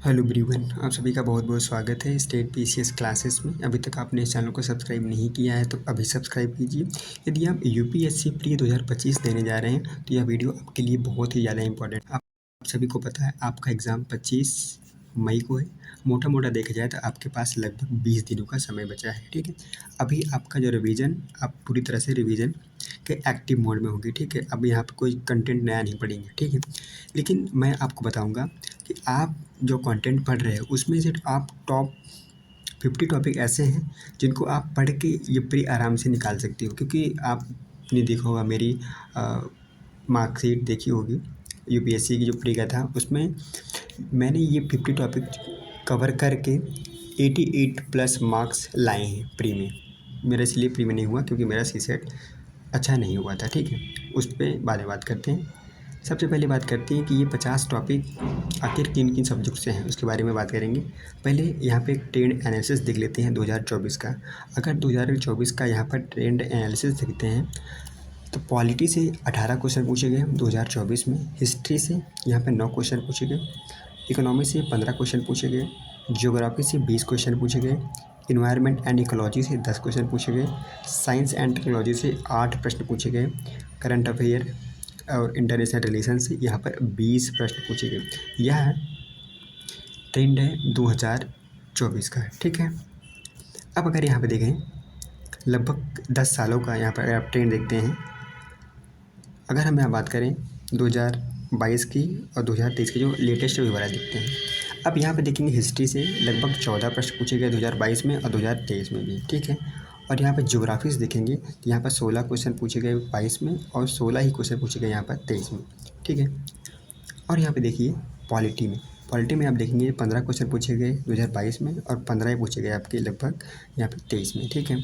Hello everyone, आप सभी का बहुत बहुत स्वागत है स्टेट पीसीएस क्लासेस में। अभी तक आपने इस चैनल को सब्सक्राइब नहीं किया है तो अभी सब्सक्राइब कीजिए। यदि आप यूपीएससी प्री 2025 देने जा रहे हैं तो यह वीडियो आपके लिए बहुत ही ज़्यादा इंपॉर्टेंट। आप सभी को पता है आपका एग्ज़ाम 25 मई को है। मोटा मोटा देखा जाए तो आपके पास लगभग 20 दिनों का समय बचा है। ठीक है, अभी आपका जो रिवीजन, आप पूरी तरह से रिवीजन के एक्टिव मोड में होगी। ठीक है, अब यहाँ पर कोई कंटेंट नया नहीं पढ़ेंगे। ठीक है, लेकिन मैं आपको बताऊँगा कि आप जो कंटेंट पढ़ रहे हो उसमें से आप टॉप 50 टॉपिक ऐसे हैं जिनको आप पढ़ के ये प्री आराम से निकाल सकते हो। क्योंकि आपने देखा होगा मेरी मार्कशीट देखी होगी यूपीएससी की जो प्री का था, उसमें मैंने ये 50 टॉपिक कवर करके 88 प्लस मार्क्स लाए हैं प्री में। मेरा इसलिए प्री में नहीं हुआ क्योंकि मेरा सीसेट अच्छा नहीं हुआ था। ठीक है, उस पर बाद में बात करते हैं। सबसे पहले बात करते हैं कि ये 50 टॉपिक आखिर किन किन सब्जेक्ट से हैं, उसके बारे में बात करेंगे। पहले यहाँ पे ट्रेंड एनालिसिस देख लेते हैं 2024 का। अगर 2024 का यहाँ पर ट्रेंड एनालिसिस देखते हैं तो पॉलिटी से 18 क्वेश्चन पूछे गए 2024 में, हिस्ट्री से यहाँ पर 9 क्वेश्चन पूछे गए, इकोनॉमी से 15 क्वेश्चन पूछे गए, ज्योग्राफी से 20 क्वेश्चन पूछे गए, इन्वायरमेंट एंड इकोलॉजी से 10 क्वेश्चन पूछे गए, साइंस एंड टेक्नोलॉजी से 8 प्रश्न पूछे गए, करंट अफेयर और इंटरनेशनल रिलेशन से यहाँ पर 20 प्रश्न पूछे गए। यह ट्रेंड है 2024 का। ठीक है, अब अगर यहाँ पे देखें लगभग 10 सालों का यहाँ पर आप ट्रेंड देखते हैं। अगर हम यहाँ बात करें 2022 की और 2023 की जो लेटेस्ट पेपर है देखते हैं। अब यहाँ पे देखेंगे हिस्ट्री से लगभग 14 प्रश्न पूछे गए 2022 में और 2023 में भी। ठीक है, और यहाँ पर ज्योग्राफी से देखेंगे तो यहाँ पर 16 क्वेश्चन पूछे गए 22 में और 16 ही क्वेश्चन पूछे गए यहाँ पर 23 में। ठीक है, और यहाँ पे देखिए पॉलिटी में आप देखेंगे 15 क्वेश्चन पूछे गए 2022 में और 15 ही पूछे गए आपके लगभग यहाँ पे 23 में। ठीक है,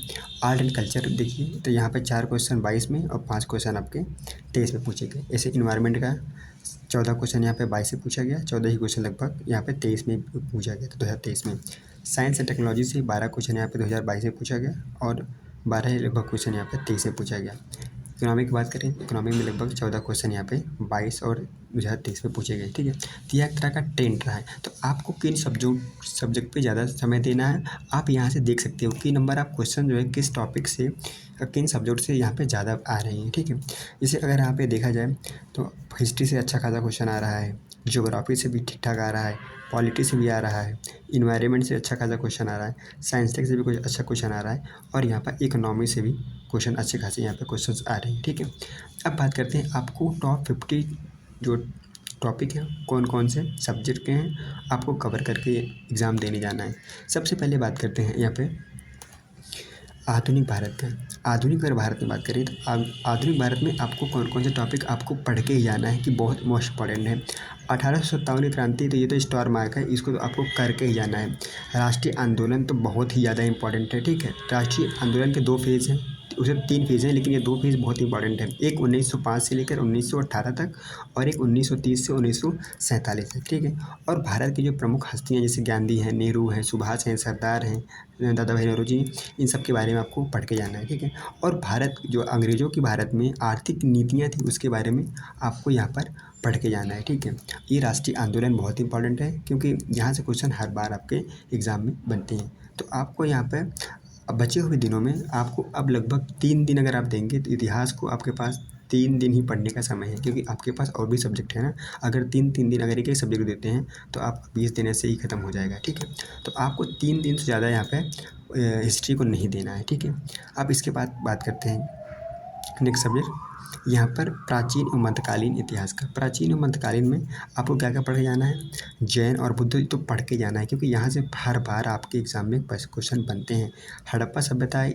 आर्ट एंड कल्चर देखिए तो यहाँ पे 4 क्वेश्चन 22 में और 5 क्वेश्चन आपके 23 में पूछे गए। ऐसे इन्वायरमेंट का 14 क्वेश्चन यहाँ पे 22 से पूछा गया, 14 ही क्वेश्चन लगभग यहाँ पे 23 में पूछा गया था 2023 में। साइंस एंड टेक्नोलॉजी से 12 क्वेश्चन यहाँ पे 2022 में पूछा गया और 12 ही लगभग क्वेश्चन यहाँ पे 23 में पूछा गया। इकोनॉमी की बात करें, इकोनॉमी में लगभग 14 क्वेश्चन यहाँ पे 22 और 2023 में पूछे गए। ठीक है, तो यह एक तरह का ट्रेंड रहा है। तो आपको किन सब्जेक्ट पे ज़्यादा समय देना है, आप यहाँ से देख सकते हो कि नंबर आप क्वेश्चन जो है किस टॉपिक से किन सब्जेक्ट से यहाँ पे ज़्यादा आ रहे हैं। ठीक है, जैसे अगर यहाँ पे देखा जाए तो हिस्ट्री से अच्छा खासा क्वेश्चन आ रहा है, ज्योग्राफी से भी ठीक ठाक आ रहा है, पॉलिटी से भी आ रहा है, इन्वायरमेंट से अच्छा खासा क्वेश्चन आ रहा है, साइंस टेक से भी कुछ अच्छा क्वेश्चन आ रहा है और यहाँ पर इकोनॉमी से भी क्वेश्चन अच्छे खासे यहाँ पे क्वेश्चंस आ रहे हैं। ठीक है, अब बात करते हैं आपको टॉप 50 जो टॉपिक है कौन कौन से सब्जेक्ट के हैं आपको कवर करके एग्ज़ाम देने जाना है। सबसे पहले बात करते हैं यहाँ पे आधुनिक भारत का। आधुनिक अगर भारत में बात करें तो आधुनिक भारत में आपको कौन कौन से टॉपिक आपको पढ़ के ही जाना है कि बहुत मोस्ट इंपॉर्टेंट है। 1857 की क्रांति, तो ये तो स्टार मार्क है, इसको तो आपको करके ही जाना है। राष्ट्रीय आंदोलन तो बहुत ही ज़्यादा इंपॉर्टेंट है। ठीक है, राष्ट्रीय आंदोलन के 2 फेज़ हैं, उसे 3 फेज़ हैं लेकिन ये 2 फेज़ बहुत इंपॉर्टेंट है। एक 1905 से लेकर 1918 तक और एक 1930 से 1947 तक। ठीक है, और भारत की जो प्रमुख हस्तियाँ जैसे गांधी हैं, नेहरू हैं, सुभाष हैं, सरदार हैं, दादा भाई नौरोजी, इन सब के बारे में आपको पढ़ के जाना है। ठीक है, और भारत जो अंग्रेज़ों की भारत में आर्थिक नीतियाँ थी उसके बारे में आपको यहाँ पर पढ़ के जाना है। ठीक है, ये राष्ट्रीय आंदोलन बहुत इंपॉर्टेंट है क्योंकि यहाँ से क्वेश्चन हर बार आपके एग्ज़ाम में बनते हैं। तो आपको यहाँ पर अब बचे हुए दिनों में आपको अब लगभग 3 दिन अगर आप देंगे तो इतिहास को आपके पास 3 दिन ही पढ़ने का समय है, क्योंकि आपके पास और भी सब्जेक्ट है ना। अगर 3-3 दिन अगर एक एक सब्जेक्ट देते हैं तो आपका 20 दिन ऐसे ही ख़त्म हो जाएगा। ठीक है, तो आपको 3 दिन से ज़्यादा यहाँ पे हिस्ट्री को नहीं देना है। ठीक है, अब इसके बाद बात करते हैं नेक्स्ट सब्जेक्ट यहाँ पर प्राचीन और मध्यकालीन इतिहास का। प्राचीन और मध्यकालीन में आपको क्या क्या पढ़ के जाना है, जैन और बुद्ध तो पढ़ के जाना है क्योंकि यहाँ से हर बार आपके एग्ज़ाम में क्वेश्चन बनते हैं। हड़प्पा सभ्यता है,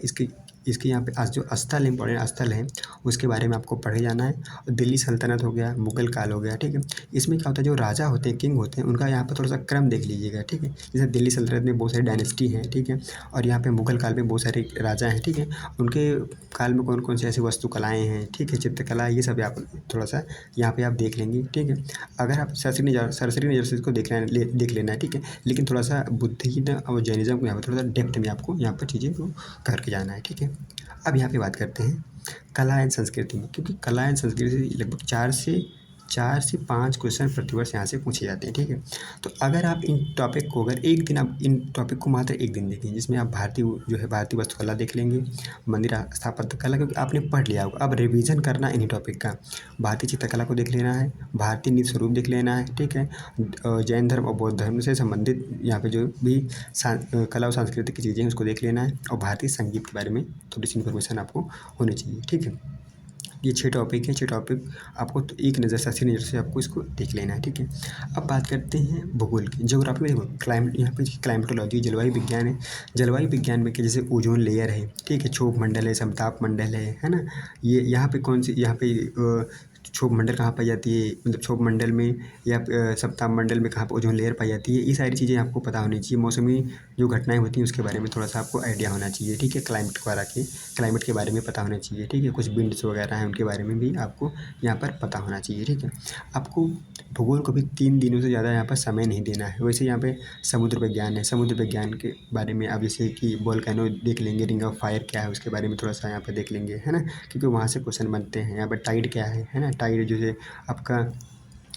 इसके यहाँ पे जो स्थल इंपॉर्टेंट स्थल हैं उसके बारे में आपको पढ़े जाना है। और दिल्ली सल्तनत हो गया, मुगल काल हो गया। ठीक है, इसमें क्या होता है जो राजा होते हैं, किंग होते हैं, उनका यहाँ पर थोड़ा सा क्रम देख लीजिएगा। ठीक है, जैसे दिल्ली सल्तनत में बहुत सारी डायनेस्टी हैं। ठीक है, और यहाँ पे मुगल काल में बहुत सारे राजा हैं। ठीक है, उनके काल में कौन कौन सी ऐसी वास्तुकलाएँ हैं, ठीक है, चित्रकला, ये सब आप थोड़ा सा यहाँ पे आप देख लेंगे। ठीक है, अगर आप सरसरी नज़र से इसको देख लेना है। ठीक है, लेकिन थोड़ा सा बुद्धिज्म और जैनिज़्म को यहाँ पर थोड़ा सा डेप्थ में आपको यहाँ पर चीज़ें को करके जाना है। ठीक है, अब यहाँ पे बात करते हैं कला एंड संस्कृति में, क्योंकि कला एंड संस्कृति लगभग 4 से 4 से 5 क्वेश्चन प्रतिवर्ष यहाँ से पूछे जाते हैं, ठीक है। तो अगर आप इन टॉपिक को अगर एक दिन आप इन टॉपिक को मात्र एक दिन देखें, जिसमें आप भारतीय वास्तुकला देख लेंगे, मंदिर स्थापत्य कला, क्योंकि आपने पढ़ लिया होगा। अब रिवीजन करना इन्हीं टॉपिक का, भारतीय चित्रकला को देख लेना है, भारतीय नृत्य स्वरूप देख लेना है, ठीक है। जैन धर्म और बौद्ध धर्म से संबंधित यहाँ पे जो भी कला और सांस्कृतिक की चीज़ें हैं उसको देख लेना है, और भारतीय संगीत के बारे में थोड़ी सी इन्फॉर्मेशन आपको होनी चाहिए, ठीक है। ये 6 टॉपिक हैं, 6 टॉपिक आपको तो एक नज़र से, अच्छी नज़र से आपको इसको देख लेना है, ठीक है। अब बात करते हैं भूगोल की। ज्योग्राफी में देखो क्लाइमेट, यहाँ पे क्लाइमेटोलॉजी जलवायु विज्ञान है। जलवायु विज्ञान में कि जैसे ओजोन लेयर है, ठीक है, क्षोभ मंडल है, समताप मंडल है ना। ये यहाँ पे कौन सी, यहाँ पे क्षोभ मंडल कहाँ पाई जाती है, मतलब क्षोभ मंडल में या समताप मंडल में कहाँ पर ओजोन लेयर पाई जाती है, ये सारी चीज़ें आपको पता होनी चाहिए। मौसमी जो घटनाएं होती हैं उसके बारे में थोड़ा सा आपको आइडिया होना चाहिए, ठीक है। क्लाइमेट के बारे में पता होना चाहिए, ठीक है। कुछ विंड्स वगैरह हैं उनके बारे में भी आपको यहाँ पर पता होना चाहिए, ठीक है। आपको भूगोल को भी 3 दिनों से ज़्यादा यहाँ पर समय नहीं देना है। वैसे यहाँ पे समुद्र विज्ञान है, समुद्र विज्ञान के बारे में आप जैसे कि वोल्केनो देख लेंगे, रिंग ऑफ फायर क्या है उसके बारे में थोड़ा सा यहाँ पे देख लेंगे, है ना, क्योंकि वहाँ से क्वेश्चन बनते हैं। यहाँ पर टाइड क्या है ना, टाइड जैसे आपका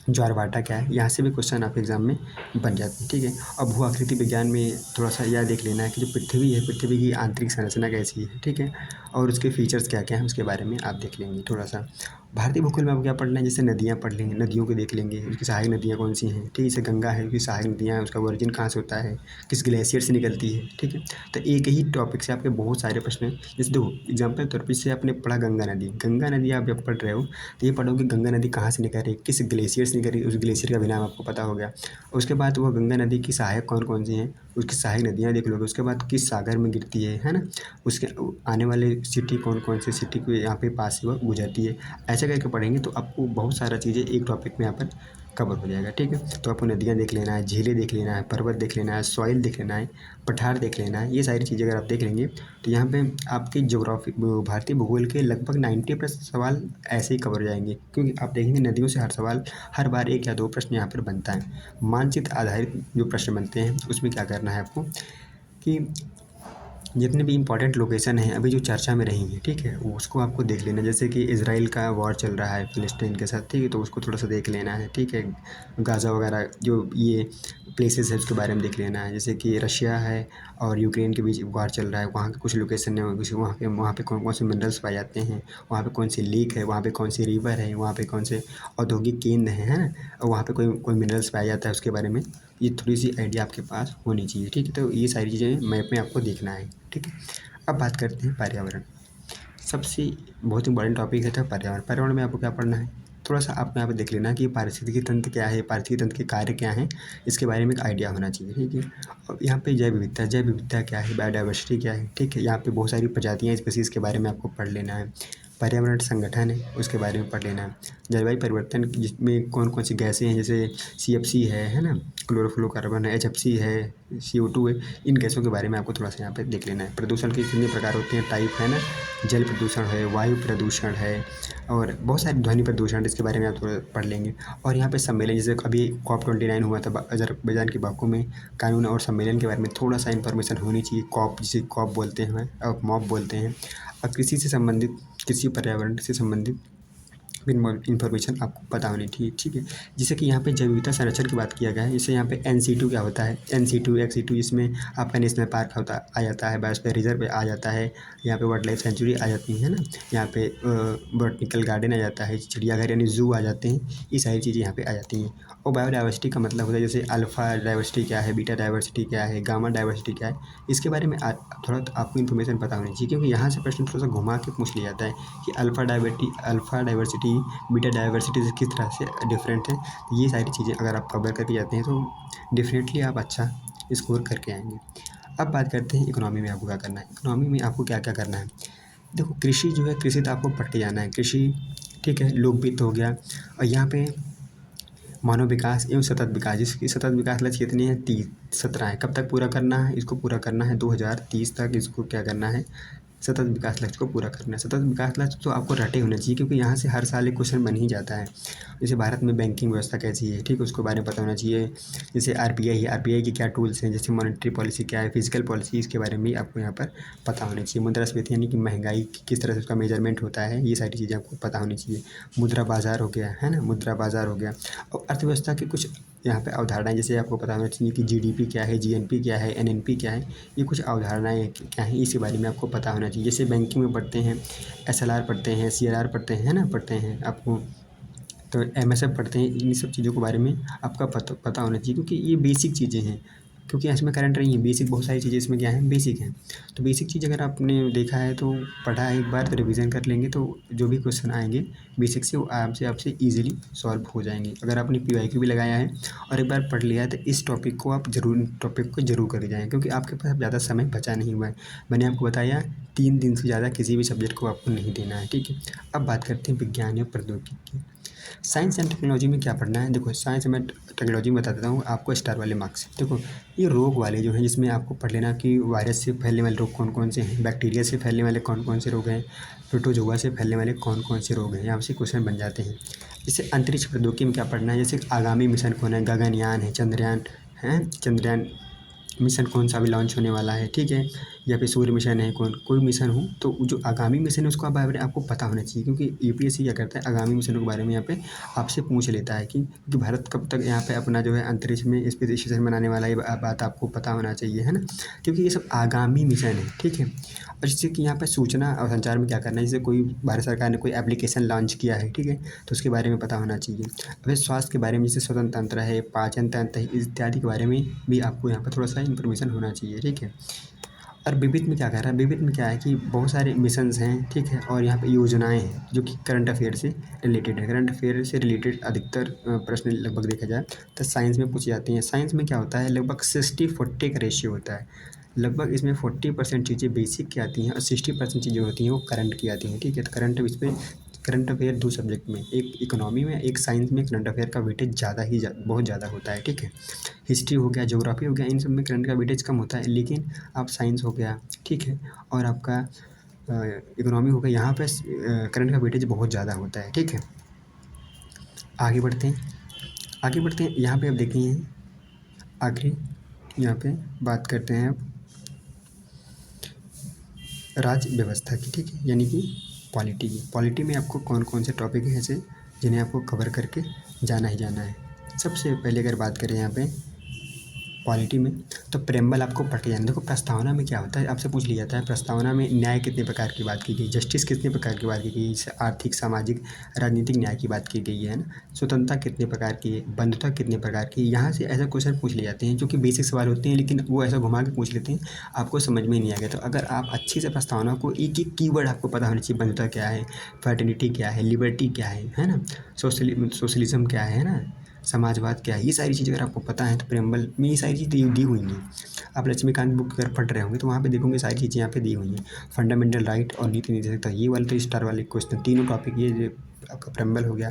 ज्वारभाटा क्या है, यहाँ से भी क्वेश्चन आपके एग्जाम में बन जाते हैं, ठीक है। और भू आकृति विज्ञान में थोड़ा सा यह देख लेना है कि जो पृथ्वी है, पृथ्वी की आंतरिक संरचना कैसी है, ठीक है, और उसके फीचर्स क्या क्या हैं उसके बारे में आप देख लेंगे थोड़ा सा। भारतीय भूगोल में आपको क्या पढ़ना है, जैसे नदियाँ पढ़ लेंगे, नदियों को देख लेंगे, उसकी सहायक नदियाँ कौन सी हैं, ठीक है। जैसे गंगा है, उसकी सहायक नदियाँ हैं, उसका ओरिजिन कहाँ से होता है, किस ग्लेशियर से निकलती है, ठीक है। तो एक ही टॉपिक से आपके बहुत सारे प्रश्न हैं। जैसे देखो एग्जाम्पल तौर पर से आपने पढ़ा गंगा नदी आप जब पढ़ रहे हो तो ये पढ़ोगे गंगा नदी कहाँ से निकल रही है, किस ग्लेशियर से निकल रही है, उस ग्लेशियर का भी नाम आपको पता हो गया। उसके बाद वो गंगा नदी की सहायक कौन कौन सी हैं, उसकी सहायक नदियाँ देख लोगे। उसके बाद किस सागर में गिरती है ना, उसके आने वाले सिटी कौन कौन से सिटी को यहाँ पे पास से वो गुजरती है। ऐसे करके पढ़ेंगे तो आपको बहुत सारा चीज़ें एक टॉपिक में यहाँ पर कवर हो जाएगा, ठीक है। तो आपको नदियाँ देख लेना है, झीलें देख लेना है, पर्वत देख लेना है, सॉइल देख लेना है, पठार देख लेना है। ये सारी चीज़ें अगर आप देख लेंगे तो यहाँ पे आपके भारतीय भूगोल के लगभग 90% सवाल ऐसे ही कवर हो जाएंगे, क्योंकि आप देखेंगे नदियों से हर सवाल हर बार 1 या 2 प्रश्न यहाँ पर बनता है। मानचित्र आधारित जो प्रश्न बनते हैं उसमें क्या करना है आपको कि जितने भी इम्पोर्टेंट लोकेशन हैं अभी जो चर्चा में रही हैं, ठीक है, उसको आपको देख लेना। जैसे कि इज़राइल का वॉर चल रहा है फ़िलिस्तीन के साथ, ठीक है, तो उसको थोड़ा सा देख लेना है, ठीक है। गाज़ा वगैरह जो ये प्लेसेस है उसके बारे में देख लेना है। जैसे कि रशिया है और यूक्रेन के बीच वॉर चल रहा है, वहाँ के कुछ लोकेशन है, वहाँ पे कौन कौन से मिनरल्स पाए जाते हैं, वहाँ पे कौन सी लेक है, वहाँ पे कौन सी रिवर है, वहाँ पे कौन से औद्योगिक केंद्र हैं, है ना, और वहाँ पे कोई कोई मिनरल्स पाया जाता है उसके बारे में ये थोड़ी सी आइडिया आपके पास होनी चाहिए, ठीक है। तो ये सारी चीज़ें मैप में आपको देखना है, ठीक है। अब बात करते हैं पर्यावरण। सबसे बहुत इंपॉर्टेंट टॉपिक है था पर्यावरण। पर्यावरण में आपको क्या पढ़ना है, थोड़ा सा आपको यहाँ पे देख लेना कि पारिस्थितिकी तंत्र क्या है, पारिस्थितिकी तंत्र के कार्य क्या हैं, इसके बारे में एक आइडिया होना चाहिए, ठीक है। अब यहाँ पे जैव विविधता क्या है, बायोडाइवर्सिटी क्या है, ठीक है। यहाँ पे बहुत सारी प्रजातियाँ स्पीसीज़ के बारे में आपको पढ़ लेना है। पर्यावरण संगठन है उसके बारे में पढ़ लेना है। जलवायु परिवर्तन जिसमें कौन कौन सी गैसें हैं, जैसे CFC है ना, क्लोरोफ्लोरोकार्बन है, HFC है, CO2 है, इन गैसों के बारे में आपको थोड़ा सा यहाँ पे देख लेना है। प्रदूषण के कितने प्रकार होते हैं, टाइप है ना, जल प्रदूषण है, वायु प्रदूषण है, और बहुत सारे ध्वनि प्रदूषण, इसके बारे में आप थोड़ा पढ़ लेंगे। और यहाँ पे सम्मेलन, जैसे अभी COP29 हुआ था अज़रबैजान के बाकू में, कानून और सम्मेलन के बारे में थोड़ा सा इन्फॉर्मेशन होनी चाहिए। कॉप जिसे कॉप बोलते हैं और मॉप बोलते हैं। अब कृषि से संबंधित, कृषि पर्यावरण से संबंधित इन्फॉर्मेशन आपको पता होनी चाहिए, ठीक है। जैसे कि यहाँ पे जैव विविधता संरक्षण की बात किया गया है। जैसे यहाँ पे NC2 क्या होता है, NC2 XC2, इसमें आपका नेशनल पार्क होता आ जाता है, बायोस्फीयर रिजर्व आ जाता है, यहाँ पे वाइल्ड लाइफ सेंचुरी आ जाती है ना, यहाँ पे बॉटनिकल गार्डन आ जाता है, चिड़ियाघर यानी ज़ू आ जाते हैं, ये सारी चीज़ें यहाँ पे आ जाती हैं। और बायोडाइवर्सिटी का मतलब होता है जैसे अल्फ़ा डाइवर्सिटी क्या है, बीटा डाइवर्सिटी क्या है, गामा डाइवर्सिटी क्या है, इसके बारे में थोड़ा आपको इन्फॉर्मेशन पता होनी चाहिए, क्योंकि यहाँ से प्रश्न थोड़ा सा घुमा के पूछ लिया जाता है कि अल्फ़ा डाइवर्सिटी बीटा डाइवर्सिटी से किस तरह से डिफरेंट है। ये सारी चीज़ें अगर आप कवर करके जाते हैं तो डेफिनेटली आप अच्छा स्कोर करके आएंगे। अब बात करते हैं इकोनॉमी में आपको क्या करना है। इकोनॉमी में आपको क्या क्या करना है, देखो कृषि जो है, कृषि तो आपको पढ़ के जाना है, कृषि, ठीक है, लोकवित्त हो गया। और यहाँ पे मानव विकास एवं सतत विकास, जिसकी सतत विकास लक्ष्य कितने हैं, 17 है। कब तक पूरा करना है, इसको पूरा करना है 2030 तक, इसको क्या करना है, सतत विकास लक्ष्य को पूरा करना है। सतत विकास लक्ष्य तो आपको रटे होने चाहिए, क्योंकि यहाँ से हर साल एक क्वेश्चन बन ही जाता है। जैसे भारत में बैंकिंग व्यवस्था कैसी है, ठीक है, उसके बारे में पता होना चाहिए। जैसे आरबीआई है, आरबीआई के क्या टूल्स हैं, जैसे मॉनेटरी पॉलिसी क्या है, फिजिकल पॉलिसी, इसके बारे में भी आपको यहाँ पर पता होना चाहिए। मुद्रास्फीति यानी कि महंगाई किस तरह से उसका मेजरमेंट होता है, ये सारी चीज़ें आपको पता होनी चाहिए। मुद्रा बाजार हो गया, है ना, मुद्रा बाजार हो गया। और अर्थव्यवस्था के कुछ यहाँ पे अवधारणाएं, जैसे आपको पता होना चाहिए कि जीडीपी क्या है, जीएनपी क्या है, एनएनपी क्या है, ये कुछ अवधारणाएं क्या हैं, इसके बारे में आपको पता होना चाहिए। जैसे बैंकिंग में पढ़ते हैं, एसएलआर पढ़ते हैं, सीआरआर पढ़ते हैं, है ना, पढ़ते हैं आपको, तो एमएसएफ पढ़ते हैं। इन सब चीज़ों के बारे में आपका पता होना चाहिए, क्योंकि ये बेसिक चीज़ें हैं, क्योंकि इसमें करंट नहीं है, बेसिक बहुत सारी चीज़ें इसमें क्या हैं, बेसिक हैं। तो बेसिक चीज़ अगर आपने देखा है तो पढ़ा है एक बार, तो रिवीजन कर लेंगे, तो जो भी क्वेश्चन आएंगे बेसिक से वो आपसे ईजिली सॉल्व हो जाएंगे। अगर आपने पीवाईक्यू भी लगाया है और एक बार पढ़ लिया है, तो इस टॉपिक को आप जरूर कर जाएँ, क्योंकि आपके पास ज़्यादा समय बचा नहीं हुआ है। मैंने आपको बताया 3 दिन से ज़्यादा किसी भी सब्जेक्ट को आपको नहीं देना है, ठीक है। अब बात करते हैं विज्ञान या प्रौद्योगिकी की। साइंस एंड टेक्नोलॉजी में क्या पढ़ना है, देखो साइंस में टेक्नोलॉजी में बता देता हूँ आपको, स्टार वाले मार्क्स। देखो ये रोग वाले जो हैं, जिसमें आपको पढ़ लेना कि वायरस से फैलने वाले रोग कौन कौन से हैं, बैक्टीरिया से फैलने वाले कौन कौन से रोग हैं, प्रोटोजोआ से फैलने वाले कौन कौन से रोग हैं, यहाँ से क्वेश्चन बन जाते हैं। जैसे अंतरिक्ष प्रौद्योगिकी में क्या पढ़ना है, जैसे आगामी मिशन कौन है, गगनयान है, चंद्रयान है, चंद्रयान मिशन कौन सा अभी लॉन्च होने वाला है, ठीक है, या फिर सूर्य मिशन है, कोई मिशन हो, तो जो आगामी मिशन है उसका बारे में आपको पता होना चाहिए, क्योंकि यूपीएससी क्या करता है, आगामी मिशनों के बारे में यहाँ पे आपसे पूछ लेता है कि भारत कब तक यहाँ पे अपना जो है अंतरिक्ष में स्पेस स्टेशन बनाने वाला है, ये बात आपको पता होना चाहिए, है ना, क्योंकि ये सब आगामी मिशन है, ठीक है। और जैसे कि यहाँ पर सूचना और संचार में क्या करना है, जैसे कोई भारत सरकार ने कोई एप्लीकेशन लॉन्च किया है, ठीक है, तो उसके बारे में पता होना चाहिए। वैसे स्वास्थ्य के बारे में, जैसे स्वतंत्र तंत्र है, पाचन तंत्र है, इत्यादि के बारे में भी आपको यहाँ पर थोड़ा सा इन्फॉर्मेशन होना चाहिए, ठीक है। और विविध में क्या कह रहा है, विविध में क्या है कि बहुत सारे मिशंस हैं, ठीक है, और यहाँ पे योजनाएं हैं जो कि करंट अफेयर से रिलेटेड है। करंट अफेयर से रिलेटेड अधिकतर प्रश्न लगभग देखा जाए तो साइंस में पूछे जाते हैं। साइंस में क्या होता है, लगभग 60-40 का रेशियो होता है। लगभग इसमें 40% चीज़ें बेसिक की आती हैं और 60% चीज़ें होती हैं वो करंट की आती हैं, ठीक है। तो करंट अफेयर 2 सब्जेक्ट में, एक इकोनॉमी में, एक साइंस में, करंट अफेयर का वेटेज बहुत ज़्यादा होता है, ठीक है। हिस्ट्री हो गया, ज्योग्राफी हो गया, इन सब में करंट का वेटेज कम होता है, लेकिन आप साइंस हो गया, ठीक है, और आपका इकोनॉमी हो गया, यहाँ पे करंट का वेटेज बहुत ज़्यादा होता है, ठीक है। आगे बढ़ते हैं, यहाँ पे आप देखेंगे आखिरी, यहाँ पे बात करते हैं अब राज्य व्यवस्था की, ठीक है, यानी कि पॉलिटी की। पॉलिटी में आपको कौन कौन से टॉपिक हैं ऐसे जिन्हें आपको कवर करके जाना ही जाना है। सबसे पहले अगर बात करें यहाँ पे पॉलिटी में, तो प्रेम्बल आपको पढ़ के जाना। देखो प्रस्तावना में क्या होता है, आपसे पूछ लिया जाता है प्रस्तावना में न्याय कितने प्रकार की बात की गई, जस्टिस कितने प्रकार की बात की गई, जैसे आर्थिक, सामाजिक, राजनीतिक न्याय की बात की गई है ना, स्वतंत्रता कितने प्रकार की है, बंधुता कितने प्रकार की, यहाँ से ऐसा क्वेश्चन पूछ लिए जाते हैं जो कि बेसिक सवाल होते हैं, लेकिन वो ऐसा घुमा के पूछ लेते हैं, आपको समझ में नहीं आ गया। तो अगर आप अच्छी से प्रस्तावना को, एक एक कीवर्ड आपको पता होना चाहिए, बंधुता क्या है, फर्टिलिटी क्या है, लिबर्टी क्या है ना, सोशलिज्म क्या है ना, समाजवाद क्या है, ये सारी चीज़ें अगर आपको पता है तो प्रेम्बल में ये सारी चीज़ें दी हुई हैं। आप लक्ष्मीकांत बुक अगर पढ़ रहे होंगे तो वहाँ पे देखोगे सारी चीज़ें यहाँ पे दी हुई हैं। फंडामेंटल राइट और नीति निर्देशकता, ये वाले तो स्टार वाले क्वेश्चन, तीनों टॉपिक, ये जो आपका प्रेम्बल हो गया,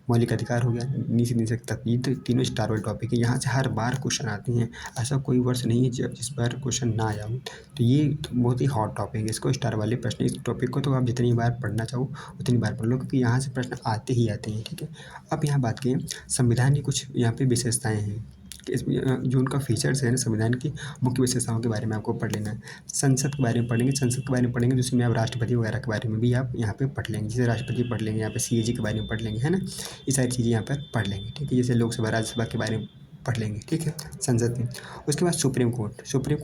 मौलिक अधिकार हो गया, नीति निर्देशकता, ये तो तीनों स्टार वाले टॉपिक है। यहाँ से हर बार क्वेश्चन आते हैं, ऐसा कोई वर्ष नहीं है जब जिस बार क्वेश्चन ना आया हो। तो ये बहुत ही हॉट टॉपिक है, इसको स्टार वाले प्रश्न, इस टॉपिक को तो आप जितनी बार पढ़ना चाहो उतनी बार पढ़ लो, क्योंकि यहाँ से प्रश्न आते ही आते हैं, ठीक है। अब यहाँ बात करें संविधान की, कुछ यहाँ पे विशेषताएं हैं कि इसमें जो उनका फीचर्स है ना, संविधान की मुख्य विशेषताओं के बारे में आपको पढ़ लेना है। संसद के बारे में पढ़ेंगे, जिसमें आप राष्ट्रपति वगैरह के बारे में भी आप यहाँ पे पढ़ लेंगे। जैसे राष्ट्रपति पढ़ लेंगे, यहाँ पे सीएजी के बारे में पढ़ लेंगे, है ना, ये सारी चीज़ें यहाँ पर पढ़ लेंगे, ठीक है। जैसे लोकसभा, राज्यसभा के बारे में पढ़ लेंगे, ठीक है, संसद में। उसके बाद सुप्रीम कोर्ट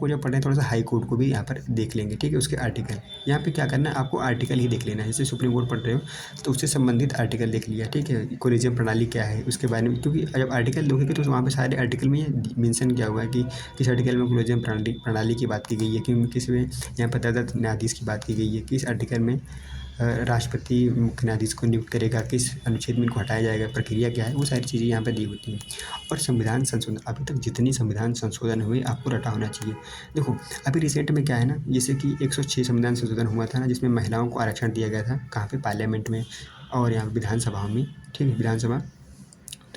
जब पढ़ें, थोड़ा सा हाई कोर्ट को भी यहाँ पर देख लेंगे, ठीक है। उसके आर्टिकल, यहाँ पे क्या करना है, आपको आर्टिकल ही देख लेना है। जैसे सुप्रीम कोर्ट पढ़ रहे हो तो उससे संबंधित आर्टिकल देख लिया, ठीक है। कोलिजियम प्रणाली क्या है उसके बारे में, क्योंकि जब आर्टिकल देखोगे तो वहाँ पे सारे आर्टिकल में ये मेंशन किया हुआ है कि किस आर्टिकल में कोलिजियम प्रणाली की बात की गई है, क्योंकि किस में यहाँ पर तदर्थ न्यायाधीश की बात की गई है, किस आर्टिकल में राष्ट्रपति मुख्य न्यायाधीश को नियुक्त करेगा, किस अनुच्छेद में इनको हटाया जाएगा, प्रक्रिया क्या है, वो सारी चीज़ें यहाँ पर दी होती हैं। और संविधान संशोधन, अभी तक जितनी संविधान संशोधन हुए आपको रटा होना चाहिए। देखो अभी रिसेंट में क्या है ना, जैसे कि 106 संविधान संशोधन हुआ था ना, जिसमें महिलाओं को आरक्षण दिया गया था, कहाँ पे, पार्लियामेंट में और यहाँ विधानसभाओं में, ठीक है, विधानसभा।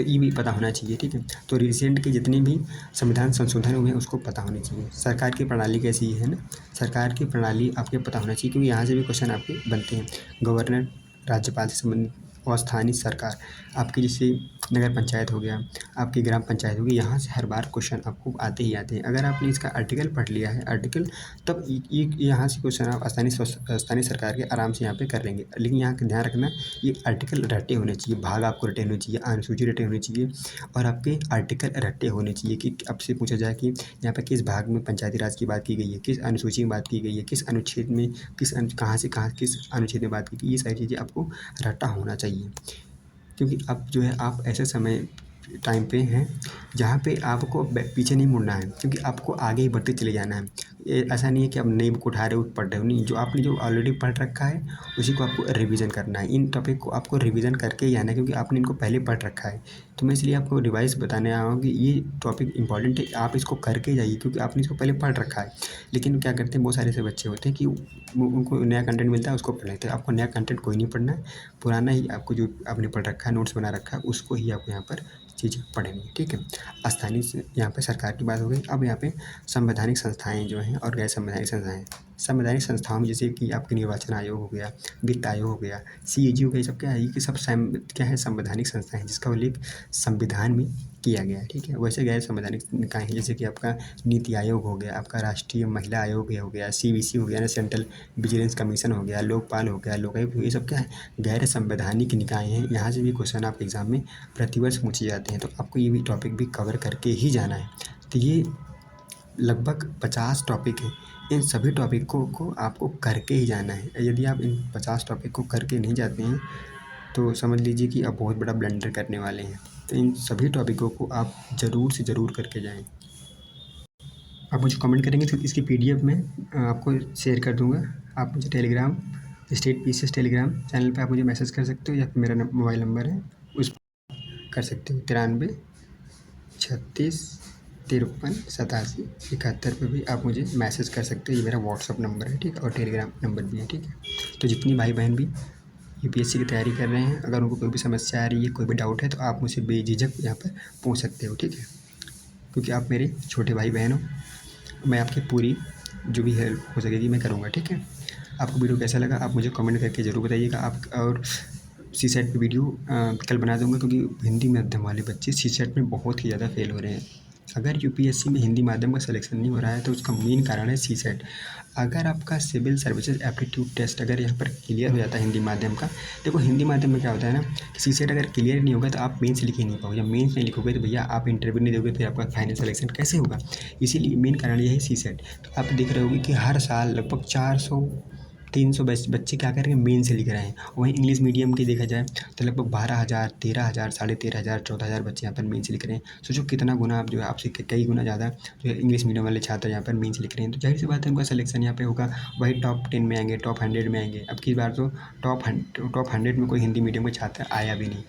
तो ये भी पता होना चाहिए, ठीक है। तो रिसेंट के जितने भी संविधान संशोधन हुए हैं उसको पता होने चाहिए। सरकार की प्रणाली कैसी है ना, सरकार की प्रणाली आपके पता होना चाहिए, क्योंकि यहाँ से भी क्वेश्चन आपके बनते हैं। गवर्नर, राज्यपाल से संबंधित और स्थानीय सरकार, आपकी जैसे नगर पंचायत हो गया, आपकी ग्राम पंचायत होगी, यहाँ से हर बार क्वेश्चन आपको आते ही आते हैं। अगर आपने इसका आर्टिकल पढ़ लिया है, आर्टिकल, तब ये यहाँ से क्वेश्चन आप स्थानीय सरकार के आराम से यहाँ पे कर लेंगे। लेकिन यहाँ का ध्यान रखना, ये आर्टिकल रटे होने चाहिए, भाग आपको रटे होने चाहिए, अनुसूची रटे होनी चाहिए, और आपके आर्टिकल रटे होने चाहिए कि आपसे पूछा जाए कि यहाँ पर किस भाग में पंचायती राज की बात की गई है, किस अनुसूची में बात की गई है, किस अनुच्छेद में, कहाँ से कहाँ किस अनुच्छेद में बात की गई। ये सारी चीज़ें आपको रटा होना चाहिए, क्योंकि अब जो है आप ऐसे समय टाइम पे हैं जहाँ पे आपको पीछे नहीं मुड़ना है, क्योंकि आपको आगे ही बढ़ते चले जाना है। ये ऐसा नहीं है कि आप नई बुक उठा रहे हो, पढ़ रहे हो, नहीं, जो आपने जो ऑलरेडी पढ़ रखा है उसी को आपको रिवीजन करना है। इन टॉपिक को आपको रिवीजन करके ही आना है, क्योंकि आपने इनको पहले पढ़ रखा है। तो मैं इसलिए आपको रिवाइज बताने आया हूँ कि ये टॉपिक इंपॉर्टेंट है, आप इसको करके जाइए, क्योंकि आपने इसको पहले पढ़ रखा है। लेकिन क्या करते हैं, बहुत सारे ऐसे बच्चे होते हैं कि उनको नया कंटेंट मिलता है उसको पढ़ लेते हैं। आपको नया कंटेंट कोई नहीं पढ़ना है, पुराना ही आपको जो आपने पढ़ रखा है, नोट्स बना रखा है, उसको ही आपको यहाँ पर चीज़ें पढ़ेंगे, ठीक है। स्थानीय से यहाँ पे सरकार की बात हो गई। अब यहाँ पे संवैधानिक संस्थाएं जो हैं और गैर संवैधानिक संस्थाएं। संवैधानिक संस्थाओं में जैसे कि आपके निर्वाचन आयोग हो गया, वित्त आयोग हो गया, CAG हो गया, ये सब क्या है, ये सब क्या है, संवैधानिक संस्थाएं हैं जिसका उल्लेख संविधान में किया गया है, ठीक है। वैसे गैर संवैधानिक निकाय हैं जैसे कि आपका नीति आयोग हो गया, आपका राष्ट्रीय महिला आयोग हो गया, CVC हो गया ना, सेंट्रल विजिलेंस कमीशन हो गया, लोकपाल हो गया, लोकायुक्त, ये सब क्या है, गैर संवैधानिक निकाय हैं। यहाँ से भी क्वेश्चन आपके एग्जाम में प्रतिवर्ष पूछे जाते हैं, तो आपको ये भी टॉपिक भी कवर करके ही जाना है। तो ये लगभग 50 टॉपिक हैं, इन सभी टॉपिकों को आपको करके ही जाना है। यदि आप इन 50 टॉपिक को करके नहीं जाते हैं तो समझ लीजिए कि आप बहुत बड़ा ब्लंडर करने वाले हैं। तो इन सभी टॉपिकों को आप ज़रूर से ज़रूर करके जाएं। आप मुझे कमेंट करेंगे तो इसकी PDF मैं आपको शेयर कर दूंगा। आप मुझे Telegram, state PCS Telegram channel पे आप मुझे मैसेज कर सकते हो, या फिर मेरा मोबाइल नंबर है उस कर सकते हो, 93 36 53 87 71 पे भी आप मुझे मैसेज कर सकते हो। ये मेरा व्हाट्सअप नंबर है, ठीक है, और टेलीग्राम नंबर भी है, ठीक है। तो जितनी भाई बहन भी UPSC की तैयारी कर रहे हैं, अगर उनको कोई भी समस्या आ रही है, कोई भी डाउट है, तो आप मुझसे बेझिझक यहाँ पर पूछ सकते हो, ठीक है, क्योंकि आप मेरे छोटे भाई बहन हो। मैं आपकी पूरी जो भी हेल्प हो सकेगी मैं करूँगा, ठीक है। आपको वीडियो कैसा लगा आप मुझे कमेंट करके ज़रूर बताइएगा। आप और CSET पे वीडियो कल बना दूँगा, क्योंकि हिंदी माध्यम वाले बच्चे CSET में बहुत ही ज़्यादा फेल हो रहे हैं। अगर UPSC में हिंदी माध्यम का सिलेक्शन नहीं हो रहा है तो उसका मेन कारण है CSET। अगर आपका सिविल सर्विसेज एप्टीट्यूड टेस्ट अगर यहाँ पर क्लियर हो जाता है हिंदी माध्यम का, देखो हिंदी माध्यम में क्या होता है ना, CSET अगर क्लियर नहीं होगा तो आप मेंस लिख ही नहीं पाओगे। जब मेंस नहीं लिखोगे तो भैया आप इंटरव्यू नहीं दोगे तो आपका फाइनल सिलेक्शन कैसे होगा। इसीलिए मेन कारण यही है CSET। तो आप देख रहे होगे कि हर साल लगभग 400-300 बच्चे क्या कर रहे हैं, मेन से लिख रहे हैं। वहीं इंग्लिश मीडियम की देखा जाए तो लगभग 12,000, 13,000, 13,500, 14,000 बच्चे यहाँ पर मेन से लिख रहे हैं। सोचो कितना गुना आप जो है आपसे कई गुना ज़्यादा जो है इंग्लिश मीडियम वाले छात्र यहाँ पर मेन से लिख रहे हैं। तो जाहिर सी बात है उनका सिलेक्शन यहाँ पे होगा, वही टॉप 10 में आएंगे, टॉप 100 में आएंगे। अब की बार तो टॉप 100 में कोई हिंदी मीडियम का छात्र आया भी नहीं।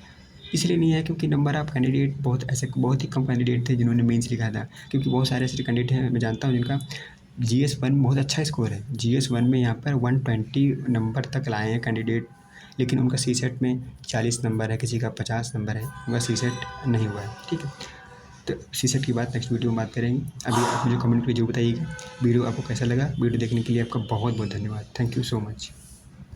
इसलिए नहीं आया क्योंकि नंबर ऑफ़ कैंडिडेट बहुत ही कम कैंडिडेट थे जिन्होंने मेंस लिखा था। क्योंकि बहुत सारे ऐसे कैंडिडेट हैं मैं जानता हूँ जिनका GS1 में बहुत अच्छा स्कोर है। GS1 में यहाँ पर 120 नंबर तक लाए हैं कैंडिडेट, लेकिन उनका CSET में 40 नंबर है, किसी का 50 नंबर है, उनका CSET नहीं हुआ है, ठीक है। तो CSET की बात नेक्स्ट वीडियो में बात करेंगे। अभी आप मुझे कमेंट में जरूर बताइएगा वीडियो आपको कैसा लगा। वीडियो देखने के लिए आपका बहुत बहुत धन्यवाद। Thank you so much.